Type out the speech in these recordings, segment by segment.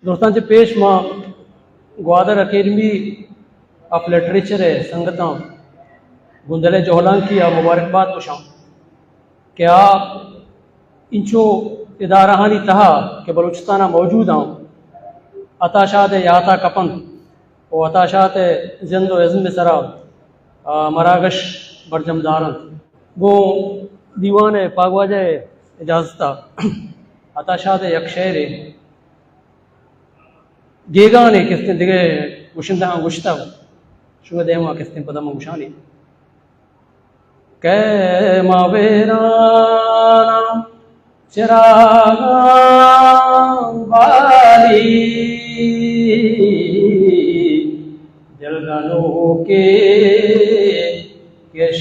दोस्तांचे पेश मां Gwadar academy of literature है संगत गुंदले जोहलान की मुबारकबाद कुशां क्या इंचो इदाराहानी तहा के बलूचिस्तान मौजूद हूँ अताशात याता कपन और अताशात जिंदो इज़्म सरा मरागश बरजमदारन गो दीवान पागवाज इजाजता अताशात यकशेर गेगाने किस्तें दिगे गुशिंदा गुश्ता शुगर देवा किस्तें पदम गुशानी कै मावेराना चिरागा बाली जलगनो के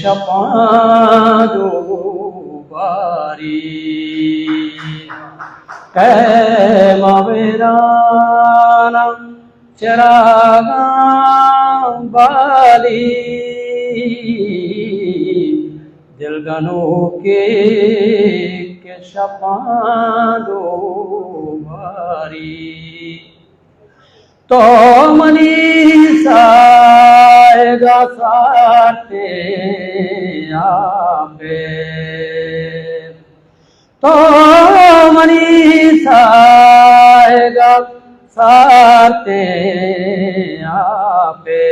शपादो बारी कै मावेराना चिरागा बाली दिलगनो के शपादो भारी तो मनीषा साथे आपे तो मनीषा साथे आपे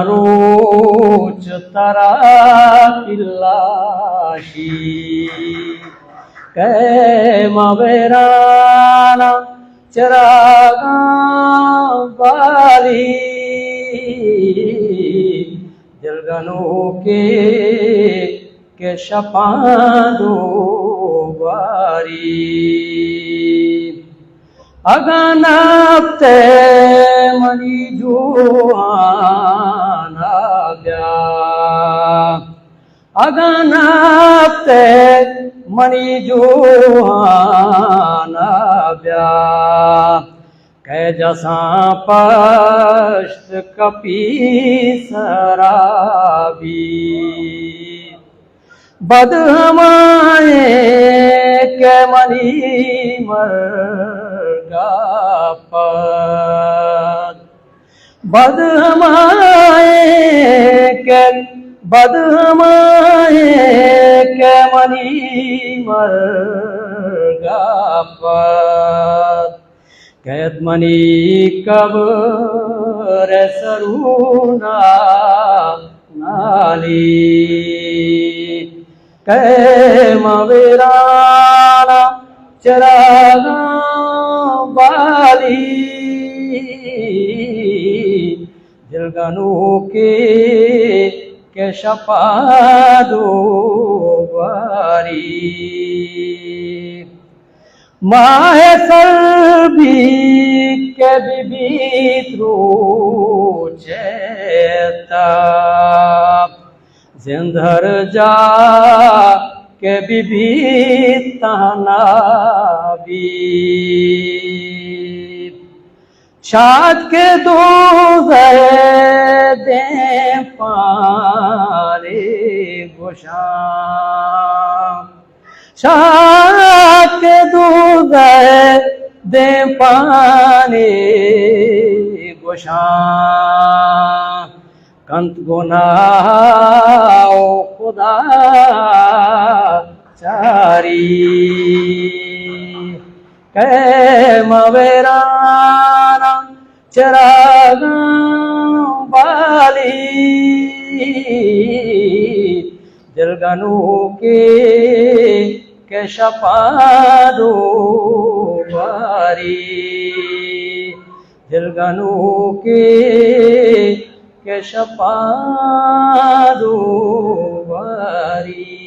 मन्नबारोच तरा पिल्लाशी कै मावेराना चिरागा बाली जलगनो के शपादो बारी अगनाप्ते मनी जुआना ब्या अगनाप्ते मनी जुआना ब्या कै जसा पश्त कपी सराबी बद हमाए के मनी मरगा पद बद हमाए के मनी मरगा पद कैद मनी कबर सरूना नाली कै मावेराना चिरागा बाली दिलगनो के शपादो बारी माहे सर्वी के बीबीत्रो चेता जिंदर जा के बीबीताना भी शाद के दो दे पारे गोशा शाद के दूध दे पाने गोशा कंत गुनाह खुदा चारी कै मावेराना चिरागा बाली दिलगनो के शपादो बारी दिलगनो के शपादो बारी।